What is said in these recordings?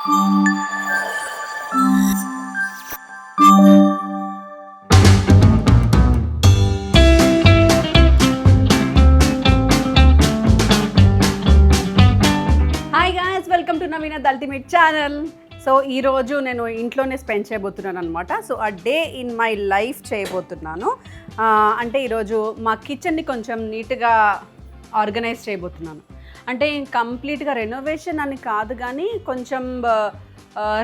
Hi guys, welcome to Navinath ultimate channel. So ఈరోజు నేను ఇంట్లోనే స్పెండ్ చేయబోతున్నాను అనమాట. సో ఆ డే ఇన్ మై లైఫ్ చేయబోతున్నాను. అంటే ఈరోజు మా కిచెన్ని కొంచెం నీట్గా ఆర్గనైజ్ చేయబోతున్నాను. అంటే కంప్లీట్గా రెనోవేషన్ అని కాదు, కానీ కొంచెం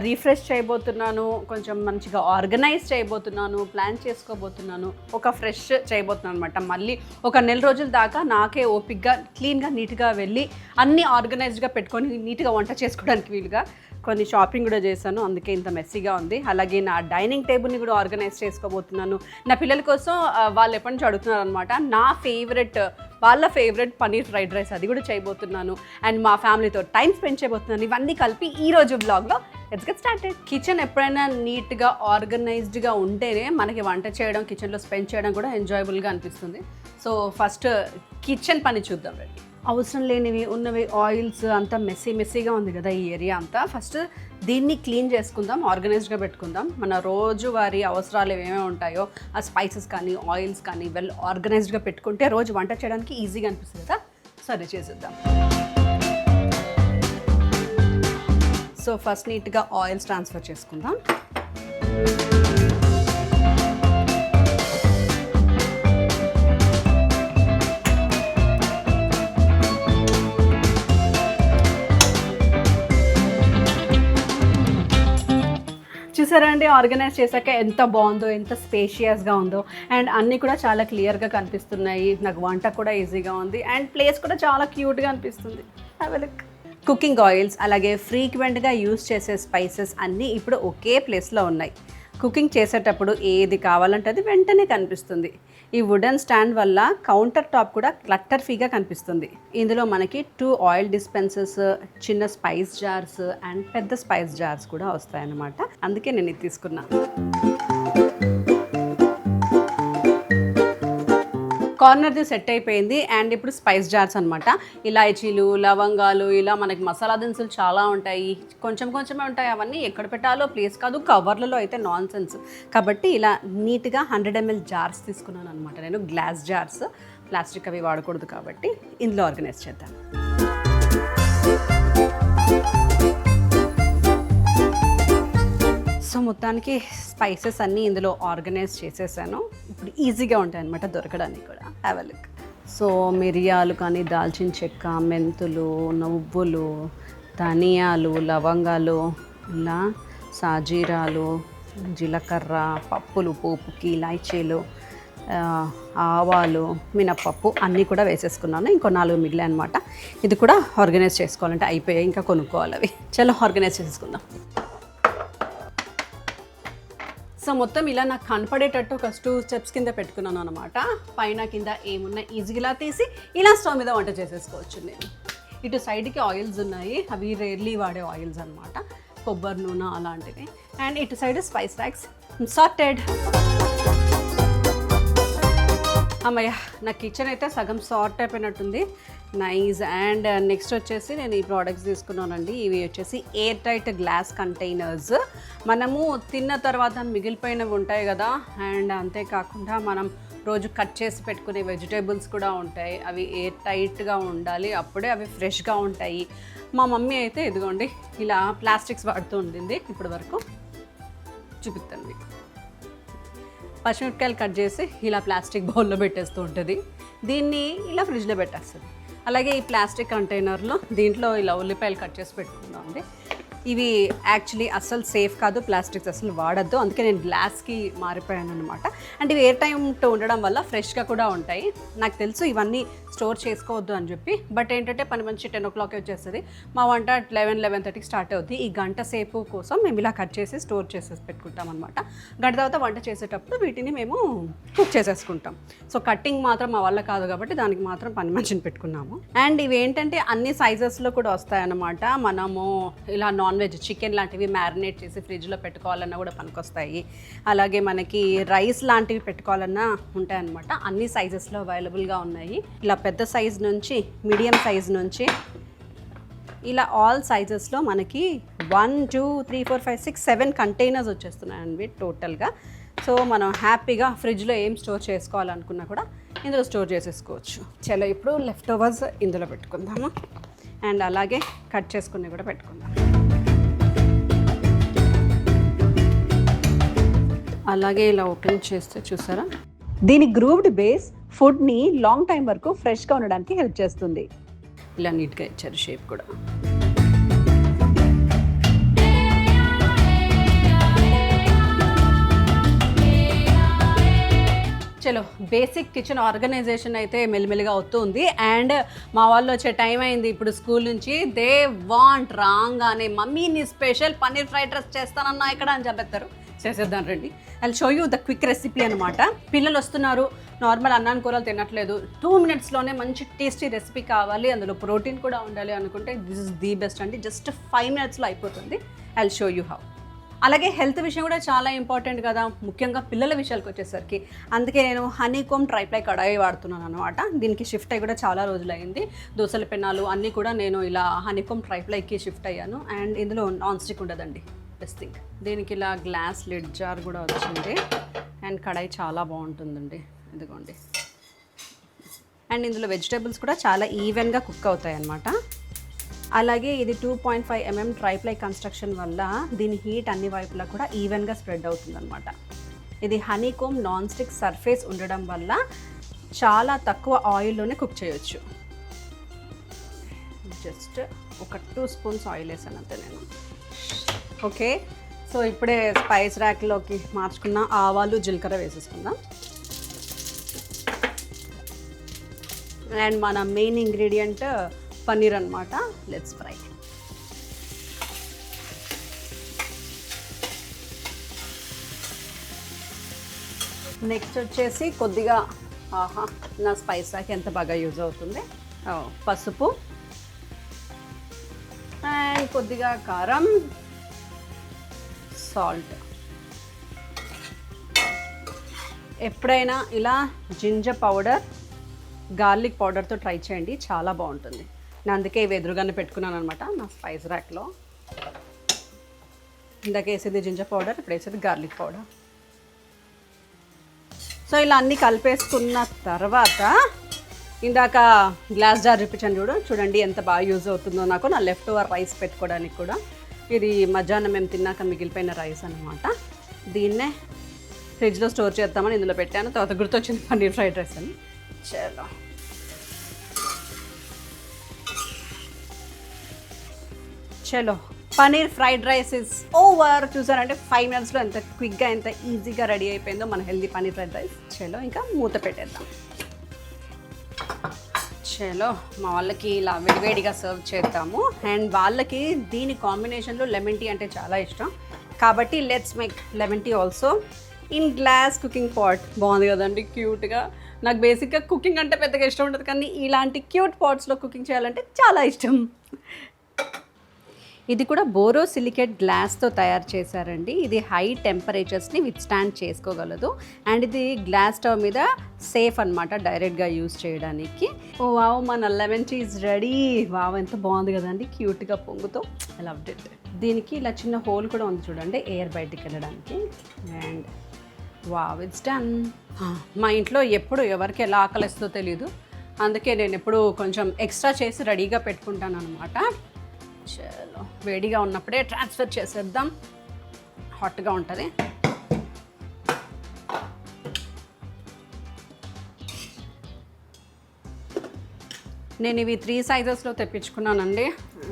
రీఫ్రెష్ చేయబోతున్నాను, కొంచెం మంచిగా ఆర్గనైజ్ చేయబోతున్నాను, ప్లాన్ చేసుకోబోతున్నాను, ఒక ఫ్రెష్ చేయబోతున్నాను అనమాట. మళ్ళీ ఒక నెల రోజుల దాకా నాకే ఓపిక్గా క్లీన్గా నీట్గా వెళ్ళి అన్నీ ఆర్గనైజ్డ్గా పెట్టుకొని నీట్గా వంట చేసుకోవడానికి వీలుగా కొన్ని షాపింగ్ కూడా చేశాను, అందుకే ఇంత మెస్సీగా ఉంది. అలాగే నా డైనింగ్ టేబుల్ని కూడా ఆర్గనైజ్ చేసుకోబోతున్నాను. నా పిల్లల కోసం వాళ్ళు ఎప్పటి నుంచి అడుగుతున్నారు అనమాట. వాళ్ళ ఫేవరెట్ పన్నీర్ ఫ్రైడ్ రైస్ అది కూడా చేయబోతున్నాను. అండ్ మా ఫ్యామిలీతో టైం స్పెండ్ చేయబోతున్నాను. ఇవన్నీ కలిపి ఈరోజు బ్లాగ్లో లెట్స్ గెట్ స్టార్టెడ్. కిచెన్ ఎప్పుడైనా నీట్గా ఆర్గనైజ్డ్గా ఉంటేనే మనకి వంట చేయడం, కిచెన్లో స్పెండ్ చేయడం కూడా ఎంజాయబుల్గా అనిపిస్తుంది. సో ఫస్ట్ కిచెన్ పని చూద్దాం రండి. అవసరం లేనివి ఉన్నవి ఆయిల్స్ అంతా మెస్సీగా ఉంది కదా ఈ ఏరియా అంతా. ఫస్ట్ దీన్ని క్లీన్ చేసుకుందాం, ఆర్గనైజ్డ్గా పెట్టుకుందాం. మన రోజువారీ అవసరాలు ఏమేమి ఉంటాయో ఆ స్పైసెస్ కానీ ఆయిల్స్ కానీ వెల్ ఆర్గనైజ్డ్గా పెట్టుకుంటే రోజు వంట చేయడానికి ఈజీగా అనిపిస్తుంది కదా. సరే చేసేద్దాం. సో ఫస్ట్ నీట్గా ఆయిల్స్ ట్రాన్స్ఫర్ చేసుకుందాం. చూసారా అండి, ఆర్గనైజ్ చేశాక ఎంత బాగుందో, ఎంత స్పేషియస్గా ఉందో. అండ్ అన్నీ కూడా చాలా క్లియర్గా కనిపిస్తున్నాయి. నాకు వంట కూడా ఈజీగా ఉంది అండ్ ప్లేస్ కూడా చాలా క్యూట్గా అనిపిస్తుంది. కుకింగ్ ఆయిల్స్ అలాగే ఫ్రీక్వెంట్గా యూస్ చేసే స్పైసెస్ అన్నీ ఇప్పుడు ఒకే ప్లేస్లో ఉన్నాయి. కుకింగ్ చేసేటప్పుడు ఏది కావాలంటే అది వెంటనే కనిపిస్తుంది. ఈ వుడెన్ స్టాండ్ వల్ల కౌంటర్ టాప్ కూడా క్లట్టర్ ఫ్రీగా కనిపిస్తుంది. ఇందులో మనకి 2 ఆయిల్ డిస్పెన్సర్స్, చిన్న స్పైస్ జార్స్ అండ్ పెద్ద స్పైస్ జార్స్ కూడా వస్తాయన్నమాట. అందుకే నేను ఇది తీసుకున్నాను. కార్నర్ది సెట్ అయిపోయింది. అండ్ ఇప్పుడు స్పైస్ జార్స్ అనమాట. ఇలాచీలు, లవంగాలు, ఇలా మనకి మసాలా దినుసులు చాలా ఉంటాయి. కొంచెమే ఉంటాయి. అవన్నీ ఎక్కడ పెట్టాలో ప్లేస్ కాదు, కవర్లలో అయితే నాన్ సెన్స్. కాబట్టి ఇలా నీట్గా 100 ml జార్స్ తీసుకున్నాను అనమాట. నేను గ్లాస్ జార్స్, ప్లాస్టిక్ అవి వాడకూడదు కాబట్టి ఇందులో ఆర్గనైజ్ చేద్దాం. సో మొత్తానికి స్పైసెస్ అన్నీ ఇందులో ఆర్గనైజ్ చేసేసాను. ఇప్పుడు ఈజీగా ఉంటాయి అన్నమాట దొరకడానికి కూడా. Have a look. సో మిరియాలు కానీ, దాల్చిన చెక్క, మెంతులు, నువ్వులు, ధనియాలు, లవంగాలు, ఇలా సాజీరాలు, జీలకర్ర, పప్పులు పోపుకి, ఇలాచీలు, ఆవాలు, మినప్పప్పు అన్నీ కూడా వేసేసుకున్నాను. ఇంకో 4 మిగిలాయి అనమాట. ఇది కూడా ఆర్గనైజ్ చేసుకోవాలంటే అయిపోయాయి, ఇంకా కొనుక్కోవాలి అవి. చాలా ఆర్గనైజ్ చేసుకుందాం. సో మొత్తం ఇలా నాకు కనపడేటట్టు ఒక 2 స్టెప్స్ కింద పెట్టుకున్నాను అనమాట. పైన కింద ఏమున్నా ఈజీగా ఇలా తీసి ఇలా స్టవ్ మీద వంట చేసేసుకోవచ్చు. నేను ఇటు సైడ్కి ఆయిల్స్ ఉన్నాయి, అవి రేర్లీ వాడే ఆయిల్స్ అనమాట, కొబ్బరి నూనె అలాంటివి. అండ్ ఇటు సైడ్ స్పైస్ ర్యాక్స్ సార్టెడ్. అమ్మయ్య, నా కిచెన్ అయితే సగం సార్ట్ అయిపోయినట్టుంది. నైస్. అండ్ నెక్స్ట్ వచ్చేసి నేను ఈ ప్రోడక్ట్స్ తీసుకున్నానండి. ఇవి వచ్చేసి ఎయిర్ టైట్ గ్లాస్ కంటైనర్స్. మనము తిన్న తర్వాత మిగిలిపోయినవి ఉంటాయి కదా, అండ్ అంతేకాకుండా మనం రోజు కట్ చేసి పెట్టుకునే వెజిటేబుల్స్ కూడా ఉంటాయి. అవి ఎయిర్ టైట్గా ఉండాలి, అప్పుడే అవి ఫ్రెష్గా ఉంటాయి. మా మమ్మీ అయితే ఇదిగోండి ఇలా ప్లాస్టిక్స్ వాడుతూ ఉండింది ఇప్పటి వరకు. చూపిస్తాను మీకు. పచ్చిమిరపకాయలు కట్ చేసి ఇలా ప్లాస్టిక్ బౌల్లో పెట్టేస్తూ ఉంటుంది. దీన్ని ఇలా ఫ్రిడ్జ్లో పెట్టేస్తుంది. అలాగే ఈ ప్లాస్టిక్ కంటైనర్లో దీంట్లో ఇలా ఉల్లిపాయలు కట్ చేసి పెట్టుకుందామండి. ఇవి యాక్చువల్లీ అస్సలు సేఫ్ కాదు, ప్లాస్టిక్స్ అసలు వాడద్దు. అందుకే నేను గ్లాస్కి మారిపోయాను అనమాట. అంటే ఇవి ఎయిర్ టైమ్తో ఉండడం వల్ల ఫ్రెష్గా కూడా ఉంటాయి. నాకు తెలుసు ఇవన్నీ స్టోర్ చేసుకోవద్దు అని చెప్పి, బట్ ఏంటంటే పని మంచి 10 o'clock వచ్చేస్తుంది. మా వంట 11-11:30కి స్టార్ట్ అవుతుంది. ఈ గంట సేపు కోసం మేము ఇలా కట్ చేసి స్టోర్ చేసేసి పెట్టుకుంటాం అనమాట. గంట తర్వాత వంట చేసేటప్పుడు వీటిని మేము కుక్ చేసేసుకుంటాం. సో కట్టింగ్ మాత్రం మా వల్ల కాదు కాబట్టి దానికి మాత్రం పని మనిషిని పెట్టుకున్నాము. అండ్ ఇవి ఏంటంటే అన్ని సైజెస్లో కూడా వస్తాయన్నమాట. మనము ఇలా నాన్ వెజ్ చికెన్ లాంటివి మ్యారినేట్ చేసి ఫ్రిడ్జ్లో పెట్టుకోవాలన్నా కూడా పనికొస్తాయి. అలాగే మనకి రైస్ లాంటివి పెట్టుకోవాలన్నా ఉంటాయన్నమాట. అన్ని సైజెస్లో అవైలబుల్గా ఉన్నాయి. ఇలా పెద్ద సైజ్ నుంచి మీడియం సైజ్ నుంచి ఇలా ఆల్ సైజెస్లో మనకి 1 2 3 4 5 6 7 కంటైనర్స్ వచ్చేస్తున్నాయండి టోటల్గా. సో మనం హ్యాపీగా ఫ్రిడ్జ్లో ఏం స్టోర్ చేసుకోవాలనుకున్నా కూడా ఇందులో స్టోర్ చేసేసుకోవచ్చు. చలో ఇప్పుడు లెఫ్ట్ ఓవర్స్ ఇందులో పెట్టుకుందాము అండ్ అలాగే కట్ చేసుకుని కూడా పెట్టుకుందాం. అలాగే ఇలా ఓపెన్ చేస్తే చూసారా, దీని గ్రూవ్డ్ బేస్ ఫుడ్ని లాంగ్ టైం వరకు ఫ్రెష్గా ఉండడానికి హెల్ప్ చేస్తుంది. ఇలా నీట్గా ఇచ్చారు షేప్ కూడా. చలో బేసిక్ కిచెన్ ఆర్గనైజేషన్ అయితే మెల్లిమెల్లిగా అవుతుంది. అండ్ మా వాళ్ళు వచ్చే టైం అయింది ఇప్పుడు స్కూల్ నుంచి. దే వాంట్ రాగానే మమ్మీ నీ స్పెషల్ పన్నీర్ ఫ్రైడ్ రైస్ చేస్తానన్నా ఇక్కడ అని చెప్పేస్తారు. చేసేద్దాం రండి. I show you the quick recipe అనమాట. పిల్లలు వస్తున్నారు, నార్మల్ అన్నాన్ని కూరలు తినట్లేదు, 2 minutesలోనే మంచి టేస్టీ రెసిపీ కావాలి, అందులో ప్రోటీన్ కూడా ఉండాలి అనుకుంటే దిస్ ఇస్ ది బెస్ట్ అండి. జస్ట్ 5 minutesలో అయిపోతుంది. I show you how. అలాగే హెల్త్ విషయం కూడా చాలా ఇంపార్టెంట్ కదా, ముఖ్యంగా పిల్లల విషయాలకు వచ్చేసరికి. అందుకే నేను హనీకోమ్ ట్రైప్లై కడాయి వాడుతున్నాను అనమాట. దీనికి షిఫ్ట్ అయ్యి కూడా చాలా రోజులైంది. దోసల పెన్నాలు అన్నీ కూడా నేను ఇలా హనీకోమ్ ట్రైప్లైకి షిఫ్ట్ అయ్యాను. అండ్ ఇందులో నాన్ స్టిక్ ఉండదండి, బెస్ట్ థింగ్. దీనికి ఇలా గ్లాస్ లిడ్ జార్ కూడా వచ్చింది. అండ్ కడాయి చాలా బాగుంటుందండి, ఇదిగోండి. అండ్ ఇందులో వెజిటేబుల్స్ కూడా చాలా ఈవెన్గా కుక్ అవుతాయి అన్నమాట. అలాగే ఇది 2.5 mm ట్రైప్లై కన్స్ట్రక్షన్ వల్ల దీని హీట్ అన్ని వైపులా కూడా ఈవెన్గా స్ప్రెడ్ అవుతుంది అనమాట. ఇది హనీకోమ్ నాన్ స్టిక్ సర్ఫేస్ ఉండడం వల్ల చాలా తక్కువ ఆయిల్లోనే కుక్ చేయొచ్చు. జస్ట్ ఒక 2 spoons ఆయిల్ వేసాను అంతే నేను. ఓకే, సో ఇప్పుడే స్పైస్ ర్యాక్లోకి మార్చుకున్న ఆవాలు జీలకర్ర వేసేసుకుందాం. అండ్ మన మెయిన్ ఇంగ్రీడియంట్ పన్నీర్ అనమాట. Let's fry. నెక్స్ట్ వచ్చేసి కొద్దిగా నా స్పైస్ ర్యాక్ ఎంత బాగా యూజ్ అవుతుంది, పసుపు అండ్ కొద్దిగా కారం, సాల్ట్. ఎప్పుడైనా ఇలా జింజర్ పౌడర్, గార్లిక్ పౌడర్తో ట్రై చేయండి, చాలా బాగుంటుంది. నేను అందుకే ఇవి ఎదురుగానే పెట్టుకున్నాను అనమాట నా స్పైస్ ర్యాక్లో. ఇందాక వేసేది జింజర్ పౌడర్, ఇప్పుడు వేసేది గార్లిక్ పౌడర్. సో ఇలా అన్నీ కలిపేసుకున్న తర్వాత ఇందాక గ్లాస్ జార్ చూపించాను చూడండి ఎంత బాగా యూజ్ అవుతుందో నాకు నా లెఫ్ట్ ఓవర్ రైస్ పెట్టుకోవడానికి కూడా. ఇది మధ్యాహ్నం మేము తిన్నాక మిగిలిపోయిన రైస్ అనమాట. దీన్నే ఫ్రిడ్జ్లో స్టోర్ చేద్దామని ఇందులో పెట్టాను. తర్వాత గుర్తొచ్చింది పన్నీర్ ఫ్రైడ్ రైస్ అని. చలో చలో paneer fried rice is over. చూసారంటే 5 minutesలో ఎంత క్విక్గా ఎంత ఈజీగా రెడీ అయిపోయిందో మన హెల్దీ పన్నీర్ ఫ్రైడ్ రైస్. చలో ఇంకా మూత పెట్టేద్దాం. చలో మా వాళ్ళకి ఇలా వేడివేడిగా సర్వ్ చేద్దాము. అండ్ వాళ్ళకి దీని కాంబినేషన్లో లెమన్ టీ అంటే చాలా ఇష్టం కాబట్టి let's make lemon tea also in glass cooking pot. బాగుంది కదండి క్యూట్గా. నాకు బేసిక్గా కుకింగ్ అంటే పెద్దగా ఇష్టం ఉండదు, కానీ ఇలాంటి క్యూట్ పాట్స్లో కుకింగ్ చేయాలంటే చాలా ఇష్టం. ఇది కూడా బోరోసిలికేట్ గ్లాస్తో తయారు చేశారండి. ఇది హై టెంపరేచర్స్ని విత్స్టాండ్ చేసుకోగలదు. అండ్ ఇది గ్లాస్ స్టవ్ మీద సేఫ్ అనమాట, డైరెక్ట్గా యూజ్ చేయడానికి. ఓ వావ్, మన lemon tea is ready. Wow, ఎంత బాగుంది కదండి క్యూట్గా పొంగుతో. I loved it. దీనికి ఇలా చిన్న హోల్ కూడా ఉంది చూడండి, ఎయిర్ బయటికి వెళ్ళడానికి. And wow, it's done. మా ఇంట్లో ఎప్పుడు ఎవరికి ఎలా ఆకలిస్తుందో తెలీదు, అందుకే నేను ఎప్పుడు కొంచెం ఎక్స్ట్రా చేసి రెడీగా పెట్టుకుంటాను అనమాట. చలో వేడిగా ఉన్నప్పుడే ట్రాన్స్ఫర్ చేసేద్దాం, హాట్గా ఉంటుంది. నేను ఇవి 3 sizesలో తెప్పించుకున్నానండి.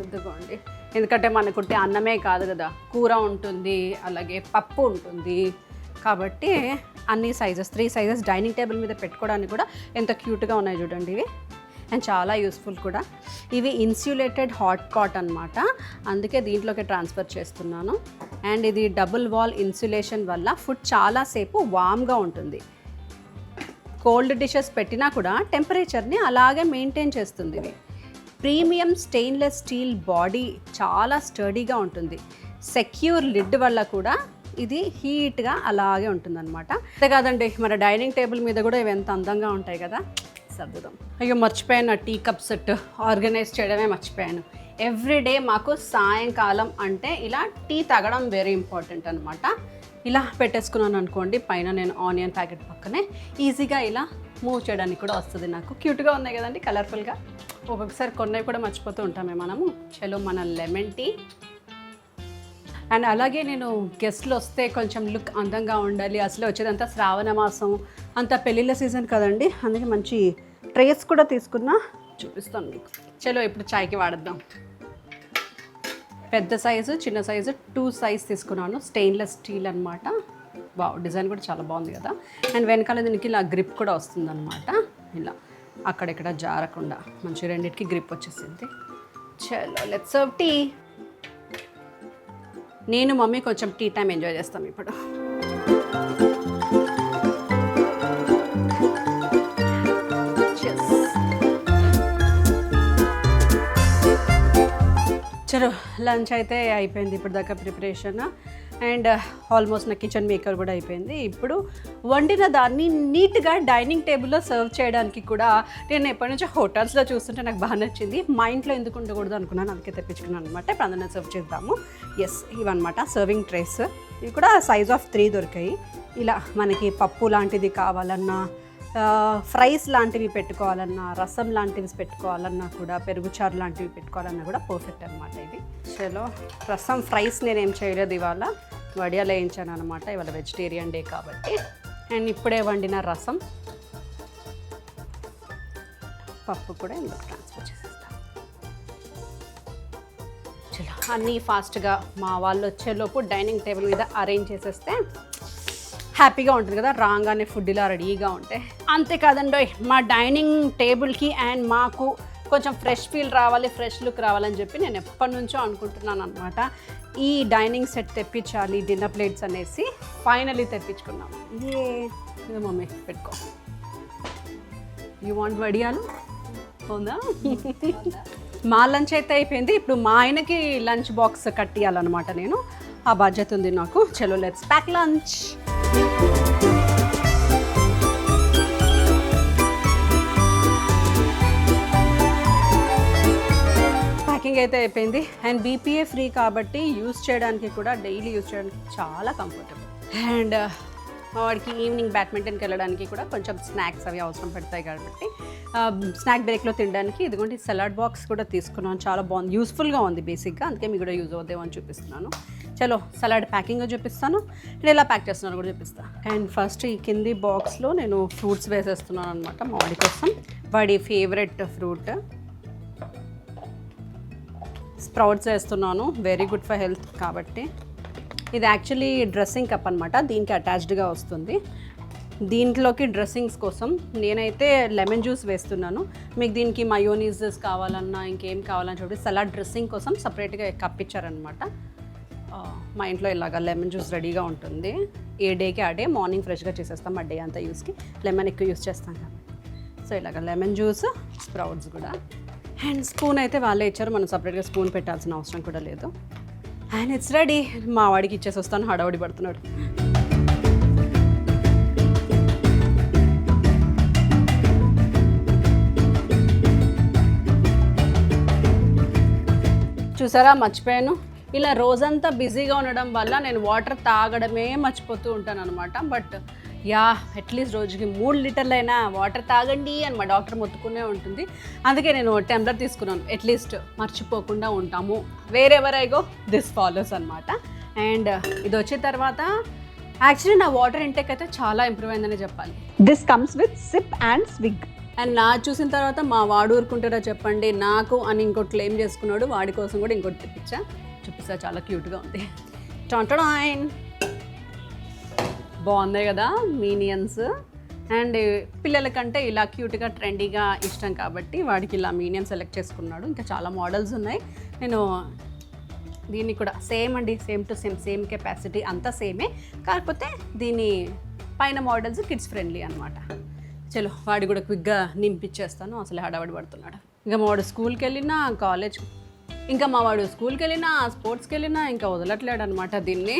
ఇదిగోండి, ఎందుకంటే మనకుంటే అన్నమే కాదు కదా, కూర ఉంటుంది, అలాగే పప్పు ఉంటుంది, కాబట్టి అన్ని సైజెస్ 3 sizes డైనింగ్ టేబుల్ మీద పెట్టుకోవడానికి కూడా ఎంత క్యూట్గా ఉన్నాయి చూడండి ఇవి. అండ్ చాలా యూస్ఫుల్ కూడా. ఇవి ఇన్సులేటెడ్ హాట్ పాట్ అనమాట, అందుకే దీంట్లోకి ట్రాన్స్ఫర్ చేస్తున్నాను. అండ్ ఇది డబుల్ వాల్ ఇన్సులేషన్ వల్ల ఫుడ్ చాలాసేపు వామ్గా ఉంటుంది. కోల్డ్ డిషెస్ పెట్టినా కూడా టెంపరేచర్ని అలాగే మెయింటైన్ చేస్తుంది. ఇవి ప్రీమియం స్టెయిన్లెస్ స్టీల్ బాడీ, చాలా స్టడీగా ఉంటుంది. సెక్యూర్ లిడ్ వల్ల కూడా ఇది హీట్గా అలాగే ఉంటుందన్నమాట. అంతే కాదండి, మన డైనింగ్ టేబుల్ మీద కూడా ఇవి ఎంత అందంగా ఉంటాయి కదా. సర్దుదాం. అయ్యో మర్చిపోయాను, టీ కప్ సెట్ ఆర్గనైజ్ చేయడమే మర్చిపోయాను. ఎవ్రీడే మాకు సాయంకాలం అంటే ఇలా టీ తాగడం వెరీ ఇంపార్టెంట్ అనమాట. ఇలా పెట్టేసుకున్నాను అనుకోండి, పైన నేను ఆనియన్ ప్యాకెట్ పక్కనే ఈజీగా ఇలా మూవ్ చేయడానికి కూడా వస్తుంది. నాకు క్యూట్గా ఉన్నాయి కదండి, కలర్ఫుల్గా. ఒక్కొక్కసారి కొన్నవి కూడా మర్చిపోతూ ఉంటామే మనము. చలో మన లెమన్ టీ. అండ్ అలాగే నేను గెస్ట్లు వస్తే కొంచెం లుక్ అందంగా ఉండాలి. అసలు వచ్చేదంతా శ్రావణ మాసం, అంతా పెళ్ళిళ్ళ సీజన్ కదండి, అందుకే మంచి ట్రేస్ కూడా తీసుకున్నా, చూపిస్తాను మీకు. చలో ఇప్పుడు చాయ్కి వాడద్దాం. పెద్ద సైజు, చిన్న సైజు 2 సైజ్ తీసుకున్నాను. స్టెయిన్లెస్ స్టీల్ అనమాట. బావ్, డిజైన్ కూడా చాలా బాగుంది కదా. అండ్ వెనకాల దీనికి ఇలా గ్రిప్ కూడా వస్తుందన్నమాట. ఇలా అక్కడెక్కడ జారకుండా మంచి రెండింటికి గ్రిప్ వచ్చేసింది. చలో లెట్స్ సర్వ్ టీ. నేను మమ్మీ కొంచెం టీ టైం ఎంజాయ్ చేస్తాం ఇప్పుడు. చలో లంచ్ అయితే అయిపోయింది ఇప్పుడు దాకా ప్రిపరేషన్. అండ్ ఆల్మోస్ట్ నా కిచెన్ మేకర్ కూడా అయిపోయింది. ఇప్పుడు వండిన దాన్ని నీట్గా డైనింగ్ టేబుల్లో సర్వ్ చేయడానికి కూడా నేను ఎప్పటి నుంచో హోటల్స్లో చూస్తుంటే నాకు బాగా నచ్చింది. మా ఇంట్లో ఎందుకు ఉండకూడదు అనుకున్నాను, అందుకే తెప్పించుకున్నాను అనమాట. ఇప్పుడు అందరినీ సర్వ్ చేద్దాము. ఎస్, ఇవన్నమాట సర్వింగ్ ట్రేస్. ఇవి కూడా సైజ్ ఆఫ్ 3 దొరికాయి. ఇలా మనకి పప్పు లాంటిది కావాలన్నా, ఫ్రైస్ లాంటివి పెట్టుకోవాలన్నా, రసం లాంటివి పెట్టుకోవాలన్నా కూడా, పెరుగుచారు లాంటివి పెట్టుకోవాలన్నా కూడా పర్ఫెక్ట్ అనమాట ఇది. చలో రసం ఫ్రైస్ నేనేం చేయలేదు, ఇవాళ వడియాలు వేయించాను అనమాట. ఇవాళ వెజిటేరియన్ డే కాబట్టి. అండ్ ఇప్పుడే వండిన రసం, పప్పు కూడా ఇందులో ట్రాన్స్ఫర్ చేసేస్తాను. చలో అన్నీ ఫాస్ట్గా మా వాళ్ళు వచ్చేలోపు డైనింగ్ టేబుల్ మీద అరేంజ్ చేసేస్తే హ్యాపీగా ఉంటుంది కదా, రాగానే ఫుడ్ ఇలా రెడీగా ఉంటే. అంతేకాదండి, మా డైనింగ్ టేబుల్కి అండ్ మాకు కొంచెం ఫ్రెష్ ఫీల్ రావాలి, ఫ్రెష్ లుక్ రావాలని చెప్పి నేను ఎప్పటి నుంచో అనుకుంటున్నాను అనమాట. ఈ డైనింగ్ సెట్ తెప్పించాలి, డిన్నర్ ప్లేట్స్ అనేసి ఫైనలీ తెప్పించుకున్నాం. ఇది మమ్మీ పెట్టుకో. యూ వాంట్ వడియాలు ఉందా? మా లంచ్ అయితే అయిపోయింది. ఇప్పుడు మా ఆయనకి లంచ్ బాక్స్ కట్టియాలన్నమాట. నేను ఆ బాధ్యత ఉంది నాకు. చలో లెట్స్ ప్యాక్ లంచ్. ప్యాకింగ్ అయితే అయిపోయింది. అండ్ బీపీఏ ఫ్రీ కాబట్టి యూస్ చేయడానికి కూడా, డైలీ యూస్ చేయడానికి చాలా కంఫర్టబుల్. అండ్ మా వాడికి ఈవినింగ్ బ్యాడ్మింటన్కి వెళ్ళడానికి కూడా కొంచెం స్నాక్స్ అవి అవసరం పడతాయి కాబట్టి స్నాక్ బ్రేక్లో తినడానికి ఇదిగోండి సలాడ్ బాక్స్ కూడా తీసుకున్నాను. చాలా బాగుంది, యూస్ఫుల్గా ఉంది బేసిక్గా, అందుకే మీకు కూడా యూజ్ అవుతాయేమో అని చూపిస్తున్నాను. చలో సలాడ్ ప్యాకింగ్ చూపిస్తాను, నేను ఎలా ప్యాక్ చేస్తున్నాను కూడా చూపిస్తాను. అండ్ ఫస్ట్ ఈ కింది బాక్స్లో నేను ఫ్రూట్స్ వేసేస్తున్నాను అనమాట మా వాడి కోసం. వాడి ఫేవరెట్ ఫ్రూట్ స్ప్రౌట్స్ వేస్తున్నాను, వెరీ గుడ్ ఫర్ హెల్త్ కాబట్టి. ఇది యాక్చువల్లీ డ్రెస్సింగ్ కప్ అనమాట, దీనికి అటాచ్డ్గా వస్తుంది. దీంట్లోకి డ్రెస్సింగ్స్ కోసం నేనైతే లెమన్ జ్యూస్ వేస్తున్నాను. మీకు దీనికి మయోనీజెస్ కావాలన్నా, ఇంకేం కావాలని చెప్పి సలాడ్ డ్రెస్సింగ్ కోసం సపరేట్గా కప్ ఇచ్చారనమాట. మా ఇంట్లో ఇలాగా లెమన్ జ్యూస్ రెడీగా ఉంటుంది. ఏ డేకి ఆ డే మార్నింగ్ ఫ్రెష్గా చేసేస్తాం, ఆ డే అంతా యూస్కి లెమన్ ఎక్కువ యూస్ చేస్తాం కాబట్టి. సో ఇలాగ లెమన్ జ్యూస్, స్ప్రౌట్స్ కూడా. అండ్ స్పూన్ అయితే వాళ్ళే ఇచ్చారు, మనం సపరేట్గా స్పూన్ పెట్టాల్సిన అవసరం కూడా లేదు. And it's ready. మా వాడికి ఇచ్చేసి వస్తాను, హడావుడి పడుతున్నాడు. చూసారా, మర్చిపోయాను. ఇలా రోజంతా బిజీగా ఉండడం వల్ల నేను వాటర్ తాగడమే మర్చిపోతూ ఉంటాను అనమాట. బట్ యా, అట్లీస్ట్ రోజుకి 3 లీటర్లైనా వాటర్ తాగండి అని మా డాక్టర్ మొత్తుకునే ఉంటుంది. అందుకే నేను టెంప్లర్ తీసుకున్నాను, అట్లీస్ట్ మర్చిపోకుండా ఉంటాము. Wherever I go this follows అనమాట. అండ్ ఇది వచ్చిన తర్వాత యాక్చువల్లీ నా వాటర్ ఇంటేక్ అయితే చాలా ఇంప్రూవ్ అయిందని చెప్పాలి. This comes with sip and swig. And నా చూసిన తర్వాత మా వాడు ఊరుకుంటారో చెప్పండి, నాకు అని ఇంకోటి క్లెయిమ్ చేసుకున్నాడు. వాడి కోసం కూడా ఇంకోటి చూపిస్తా, చాలా క్యూట్గా ఉంది. టాంటాయిన్ బాగుంది కదా, మీనియన్స్. అండ్ పిల్లలకంటే ఇలా క్యూట్గా ట్రెండీగా ఇష్టం కాబట్టి వాడికి ఇలా మీనియన్ సెలెక్ట్ చేసుకున్నాడు. ఇంకా చాలా మోడల్స్ ఉన్నాయి. నేను దీన్ని కూడా సేమ్ అండి, సేమ్ టు సేమ్ కెపాసిటీ అంతా సేమే, కాకపోతే దీని పైన మోడల్స్ కిడ్స్ ఫ్రెండ్లీ అనమాట. చలో వాడి కూడా క్విక్గా నింపించేస్తాను, అసలు హడావడి పడుతున్నాడు. ఇంకా మా వాడు స్కూల్కి వెళ్ళినా, స్కూల్కి వెళ్ళినా, స్పోర్ట్స్కి వెళ్ళినా ఇంకా వదలట్లేడు అనమాట దీన్ని.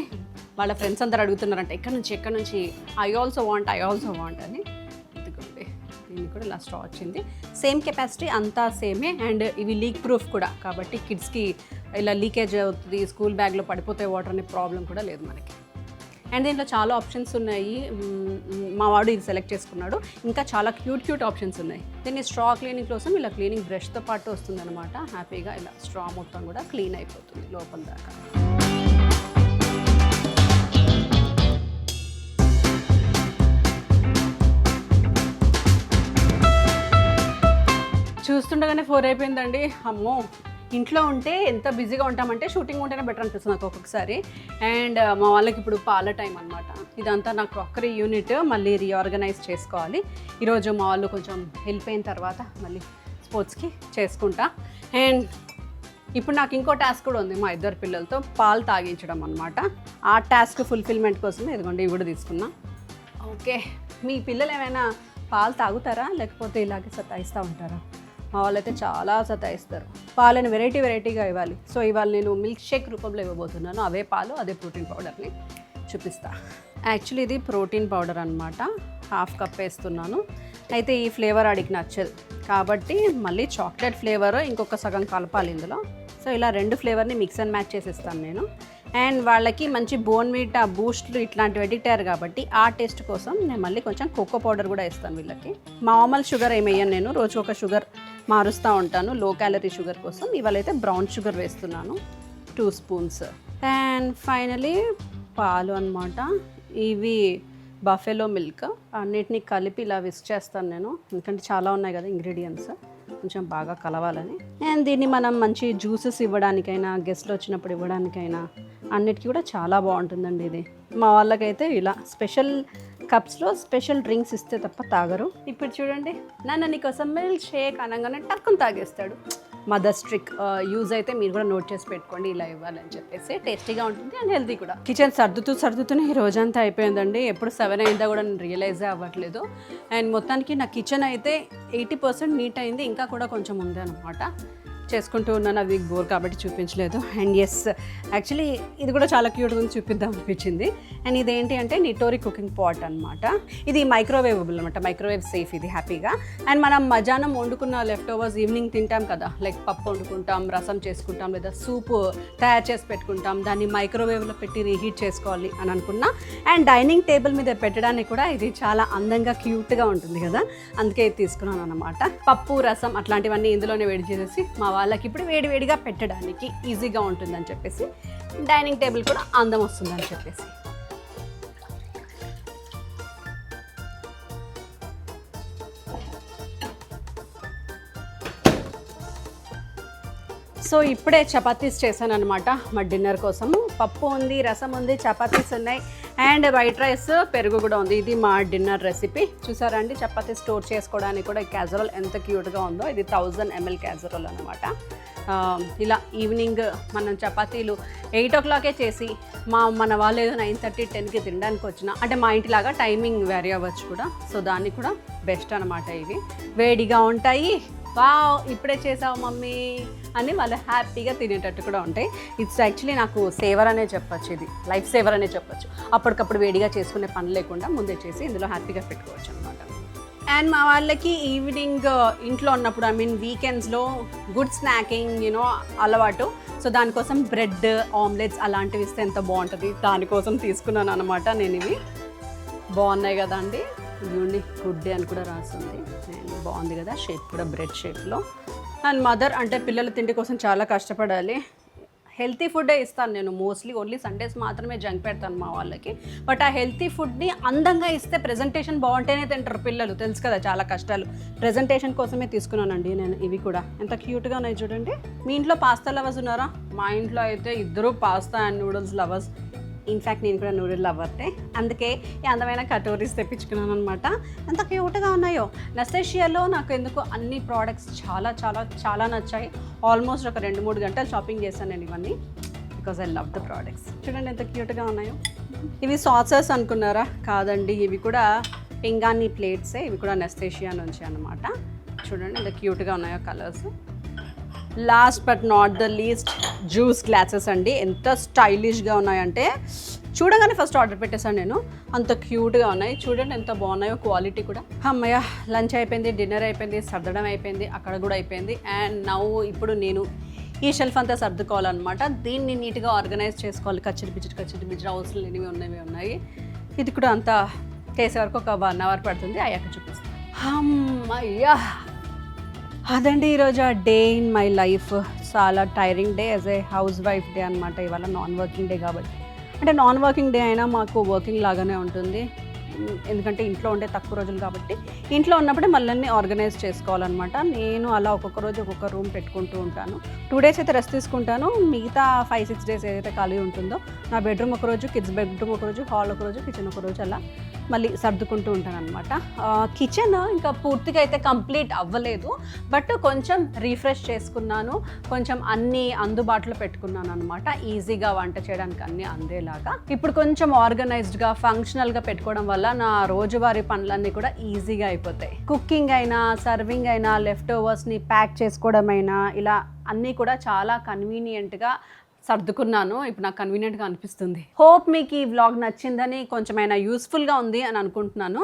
వాళ్ళ ఫ్రెండ్స్ అందరు అడుగుతున్నారంట, ఎక్కడి నుంచి ఐ ఆల్సో వాంట్ అని. ఎందుకంటే దీనికి కూడా ఇలా స్ట్రా వచ్చింది. సేమ్ కెపాసిటీ అంతా సేమే, అండ్ ఇవి లీక్ ప్రూఫ్ కూడా కాబట్టి కిడ్స్కి ఇలా లీకేజ్ అవుతుంది, స్కూల్ బ్యాగ్లో పడిపోతే వాటర్ అనే ప్రాబ్లం కూడా లేదు మనకి. అండ్ దీంట్లో చాలా ఆప్షన్స్ ఉన్నాయి. మా వాడు ఇది సెలెక్ట్ చేసుకున్నాడు. ఇంకా చాలా క్యూట్ ఆప్షన్స్ ఉన్నాయి. దీన్ని స్ట్రా క్లీనింగ్ కోసం ఇలా క్లీనింగ్ బ్రష్తో పాటు వస్తుందన్నమాట. హ్యాపీగా ఇలా స్ట్రా మొత్తం కూడా క్లీన్ అయిపోతుంది లోపల దాకా. చూస్తుండగానే 4 అయిపోయిందండి. అమ్మో, ఇంట్లో ఉంటే ఎంత బిజీగా ఉంటామంటే షూటింగ్ ఉంటేనే బెటర్ అనిపిస్తుంది నాకు ఒక్కొక్కసారి. అండ్ మా వాళ్ళకి ఇప్పుడు పాల టైం అనమాట. ఇదంతా నా క్రాకరీ యూనిట్ మళ్ళీ రీఆర్గనైజ్ చేసుకోవాలి. ఈరోజు మా వాళ్ళు కొంచెం హెల్ప్ అయిన తర్వాత మళ్ళీ స్పోర్ట్స్కి చేసుకుంటా. అండ్ ఇప్పుడు నాకు ఇంకో టాస్క్ కూడా ఉంది, మా ఇద్దరు పిల్లలతో పాలు తాగించడం అనమాట. ఆ టాస్క్ ఫుల్ఫిల్మెంట్ కోసం ఇదిగోండి ఇవి కూడా తీసుకున్నా. ఓకే, మీ పిల్లలు ఏమైనా పాలు తాగుతారా లేకపోతే ఇలాగే సతాయిస్తూ ఉంటారా? మా వాళ్ళైతే చాలా సతాయిస్తారు. పాలను వెరైటీగా ఇవ్వాలి. సో ఇవాళ నేను మిల్క్ షేక్ రూపంలో ఇవ్వబోతున్నాను. అవే పాలు, అదే ప్రోటీన్ పౌడర్ని చూపిస్తా. యాక్చువల్లీ ఇది ప్రోటీన్ పౌడర్ అనమాట. 1/2 కప్ వేస్తున్నాను. అయితే ఈ ఫ్లేవర్ అడిగి నచ్చదు కాబట్టి మళ్ళీ చాక్లెట్ ఫ్లేవర్ ఇంకొక సగం కలపాలి ఇందులో. సో ఇలా 2 ఫ్లేవర్ని మిక్స్ అండ్ మ్యాచ్ చేసేస్తాను నేను. అండ్ వాళ్ళకి మంచి బోర్న్విటా బూస్ట్లు ఇట్లాంటివి ఎడిటారు కాబట్టి ఆ టేస్ట్ కోసం నేను మళ్ళీ కొంచెం కోకో పౌడర్ కూడా ఇస్తాను వీళ్ళకి. మామూలు షుగర్ ఏమి వేయను నేను, రోజు ఒక షుగర్ మారుస్తూ ఉంటాను లో క్యాలరీ షుగర్ కోసం. ఇవాళ అయితే బ్రౌన్ షుగర్ వేస్తున్నాను 2 స్పూన్స్. అండ్ ఫైనలీ పాలు అనమాట. ఇవి బఫెలో మిల్క్. అన్నిటినీ కలిపి ఇలా విస్క్ చేస్తాను నేను, ఎందుకంటే చాలా ఉన్నాయి కదా ఇంగ్రీడియంట్స్, కొంచెం బాగా కలవాలని. అండ్ దీన్ని మనం మంచి జ్యూసెస్ ఇవ్వడానికైనా, గెస్ట్లు వచ్చినప్పుడు ఇవ్వడానికైనా అన్నిటికీ కూడా చాలా బాగుంటుందండి ఇది. మా వాళ్ళకైతే ఇలా స్పెషల్ కప్స్లో స్పెషల్ డ్రింక్స్ ఇస్తే తప్ప తాగరు. ఇప్పుడు చూడండి, నాన్న నీకోసం మిల్క్ షేక్ అనగానే టక్కుని తాగేస్తాడు. మదర్స్ ట్రిక్ యూజ్ అయితే మీరు కూడా నోట్ చేసి పెట్టుకోండి, ఇలా ఇవ్వాలని చెప్పేసి. టేస్టీగా ఉంటుంది అండ్ హెల్తీ కూడా. కిచెన్ సర్దుతూనే ఈ రోజంతా అయిపోయిందండి. ఎప్పుడు 7 అయిందా కూడా నేను రియలైజే అవ్వట్లేదు. అండ్ మొత్తానికి నా కిచెన్ అయితే 80% నీట్ అయింది, ఇంకా కూడా కొంచెం ఉంది అనమాట. చేసుకుంటూ ఉన్నాను, అవి బోర్ కాబట్టి చూపించలేదు. అండ్ ఎస్, యాక్చువల్లీ ఇది కూడా చాలా క్యూట్గా ఉంది, చూపిద్దాం అనిపించింది. అండ్ ఇదేంటి అంటే నిటోరి కుకింగ్ పాట్ అనమాట. ఇది మైక్రోవేవబుల్ అనమాట, మైక్రోవేవ్ సేఫ్ ఇది హ్యాపీగా. అండ్ మనం మధ్యాహ్నం వండుకున్న లెఫ్ట్ ఓవర్స్ ఈవినింగ్ తింటాం కదా, లైక్ పప్పు వండుకుంటాం, రసం చేసుకుంటాం, లేదా సూప్ తయారు చేసి పెట్టుకుంటాం, దాన్ని మైక్రోవేవ్లో పెట్టి రీహీట్ చేసుకోవాలి అని అనుకున్నా. అండ్ డైనింగ్ టేబుల్ మీద పెట్టడానికి కూడా ఇది చాలా అందంగా క్యూట్గా ఉంటుంది కదా, అందుకే ఇది తీసుకున్నాను అనమాట. పప్పు రసం అట్లాంటివన్నీ ఇందులోనే వేడి చేసేసి మా వాళ్ళకి ఇప్పుడు వేడివేడిగా పెట్టడానికి ఈజీగా ఉంటుందని చెప్పేసి, డైనింగ్ టేబుల్ కూడా అందం వస్తుందని చెప్పేసి. సో ఇప్పుడే చపాతీస్ చేశాను అనమాట మా డిన్నర్ కోసము. పప్పు ఉంది, రసం ఉంది, చపాతీస్ ఉన్నాయి, అండ్ వైట్ రైస్, పెరుగు కూడా ఉంది. ఇది మా డిన్నర్ రెసిపీ. చూసారా అండి, చపాతీ స్టోర్ చేసుకోవడానికి కూడా క్యాజరోల్ ఎంత క్యూట్గా ఉందో. ఇది 1000 ml క్యాజరోల్ అనమాట. ఇలా ఈవినింగ్ మనం చపాతీలు 8 o'clock చేసి మన వాళ్ళు ఏదో 9:30, 10కి తినడానికి వచ్చిన, అంటే మా ఇంటిలాగా టైమింగ్ వేరీ అవ్వచ్చు కూడా. సో దానికి కూడా బెస్ట్ అనమాట. ఇవి వేడిగా ఉంటాయి, వావ్ ఇప్పుడే చేసావు మమ్మీ అని వాళ్ళు హ్యాపీగా తినేటట్టు కూడా ఉంటాయి. ఇట్స్ యాక్చువల్లీ నాకు సేవర్ అనే చెప్పచ్చు, ఇది లైఫ్ సేవర్ అనే చెప్పచ్చు. అప్పటికప్పుడు వేడిగా చేసుకునే పని లేకుండా ముందే చేసి ఇందులో హ్యాపీగా పెట్టుకోవచ్చు అనమాట. అండ్ మా వాళ్ళకి ఈవినింగ్ ఇంట్లో ఉన్నప్పుడు, ఐ మీన్ వీకెండ్స్లో గుడ్ స్నాకింగ్ అలవాటు. సో దానికోసం బ్రెడ్ ఆమ్లెట్స్ అలాంటివి ఇస్తే ఎంత బాగుంటుంది, దానికోసం తీసుకున్నాను అనమాట నేను. ఇవి బాగున్నాయి కదా అండి, ఇవ్వండి గుడ్ డే అని కూడా రాస్తుంది. బాగుంది కదా, షేప్ కూడా బ్రెడ్ షేప్లో. అండ్ మదర్ అంటే పిల్లల తిండి కోసం చాలా కష్టపడాలి. హెల్తీ ఫుడ్డే ఇస్తాను నేను మోస్ట్లీ, ఓన్లీ సండేస్ మాత్రమే జంక్ పెడతాను మా వాళ్ళకి. బట్ ఆ హెల్తీ ఫుడ్ని అందంగా ఇస్తే, ప్రెజెంటేషన్ బాగుంటేనే తింటారు పిల్లలు, తెలుసు కదా చాలా కష్టాలు. ప్రెజెంటేషన్ కోసమే తీసుకున్నానండి నేను. ఇవి కూడా ఎంత క్యూట్గా ఉన్నాయి చూడండి. మీ ఇంట్లో పాస్తా లవర్స్ ఉన్నారా? మా ఇంట్లో అయితే ఇద్దరు pasta and noodles lovers. In fact నేను కూడా నూడిల్ లవర్తే, అందుకే ఈ అందమైన కటోరీస్ తెప్పించుకున్నాను అనమాట. ఎంత క్యూట్గా ఉన్నాయో. నస్తేషియాలో నాకు ఎందుకు అన్ని ప్రోడక్ట్స్ చాలా చాలా చాలా నచ్చాయి. ఆల్మోస్ట్ ఒక 2-3 గంటలు షాపింగ్ చేశాను నేను ఇవన్నీ, because I love the products. చూడండి ఎంత క్యూట్గా ఉన్నాయో. ఇవి సాసెస్ అనుకున్నారా? కాదండి, ఇవి కూడా పింగాణి ప్లేట్సే. ఇవి కూడా నస్తేషియా నుంచి అనమాట. చూడండి ఎంత క్యూట్గా ఉన్నాయో colours. Last but not the least juice glasses అండి. ఎంత స్టైలిష్గా ఉన్నాయంటే చూడగానే ఫస్ట్ ఆర్డర్ పెట్టేశాను నేను. అంత క్యూట్గా ఉన్నాయి, చూడండి ఎంత బాగున్నాయో, క్వాలిటీ కూడా. అమ్మయ్య, లంచ్ అయిపోయింది, డిన్నర్ అయిపోయింది, సర్దడం అయిపోయింది, అక్కడ కూడా అయిపోయింది. అండ్ ఇప్పుడు నేను ఈ షెల్ఫ్ అంతా సర్దుకోవాలన్నమాట. దీన్ని నీట్గా ఆర్గనైజ్ చేసుకోవాలి. కచ్చడి బిచ్చడి అవసరం లేనివి ఉన్నాయి. ఇది కూడా అంతా చేసే వరకు ఒక 1 hour పడుతుంది. అయ్యాక చూపిస్తాను. అమ్మయ్యా, అదండి ఈరోజు a day in my life. చాలా tiring day as a housewife day అనమాట. ఇవాళ నాన్ వర్కింగ్ డే కాబట్టి, అంటే నాన్ వర్కింగ్ డే అయినా మాకు వర్కింగ్ లాగానే ఉంటుంది. ఎందుకంటే ఇంట్లో ఉండే తక్కువ రోజులు కాబట్టి ఇంట్లో ఉన్నప్పుడే మళ్ళీ ఆర్గనైజ్ చేసుకోవాలన్నమాట. నేను అలా ఒక్కొక్క రోజు ఒక్కొక్క రూమ్ పెట్టుకుంటూ ఉంటాను. 2 days అయితే రెస్ట్ తీసుకుంటాను. మిగతా 5-6 days ఏదైతే ఖాళీ ఉంటుందో నా బెడ్రూమ్ ఒకరోజు, కిడ్స్ బెడ్రూమ్ ఒకరోజు, హాల్ ఒకరోజు, కిచెన్ ఒకరోజు, అలా మళ్ళీ సర్దుకుంటూ ఉంటాను అనమాట. కిచెన్ ఇంకా పూర్తిగా అయితే కంప్లీట్ అవ్వలేదు, బట్ కొంచెం రీఫ్రెష్ చేసుకున్నాను, కొంచెం అన్నీ అందుబాటులో పెట్టుకున్నాను అనమాట. ఈజీగా వంట చేయడానికి అన్నీ అందేలాగా ఇప్పుడు కొంచెం ఆర్గనైజ్డ్గా ఫంక్షనల్గా పెట్టుకోవడం వల్ల నా రోజువారీ పనులన్నీ కూడా ఈజీగా అయిపోతాయి. కుకింగ్ అయినా, సర్వింగ్ అయినా, లెఫ్ట్ ఓవర్స్ని ప్యాక్ చేసుకోవడం అయినా, ఇలా అన్నీ కూడా చాలా కన్వీనియంట్గా సర్దుకున్నాను. ఇప్పుడు నాకు కన్వీనియంట్గా అనిపిస్తుంది. హోప్ మీకు ఈ వ్లాగ్ నచ్చిందని, కొంచెమైనా యూస్ఫుల్గా ఉంది అని అనుకుంటున్నాను.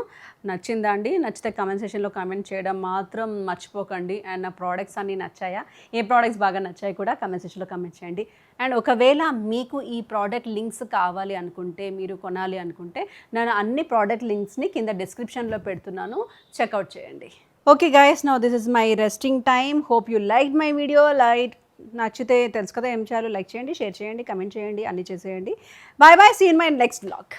నచ్చిందా అండి? నచ్చితే కామెంట్ సెక్షన్లో కామెంట్ చేయడం మాత్రం మర్చిపోకండి. అండ్ నా ప్రోడక్ట్స్ అన్నీ నచ్చాయా, ఏ ప్రోడక్ట్స్ బాగా నచ్చాయి కూడా కామెంట్ సెక్షన్లో కామెంట్ చేయండి. అండ్ ఒకవేళ మీకు ఈ ప్రోడక్ట్ లింక్స్ కావాలి అనుకుంటే, మీరు కొనాలి అనుకుంటే, నేను అన్ని ప్రోడక్ట్ లింక్స్ని కింద డిస్క్రిప్షన్లో పెడుతున్నాను, చెక్అవుట్ చేయండి. Okay guys, now this is my resting time. Hope you like my video. నచ్చితే తెలుసు కదా ఏం చేయాలో. లైక్ చేయండి, షేర్ చేయండి, కమెంట్ చేయండి, అన్నీ చేసేయండి. Bye bye, see in my next vlog.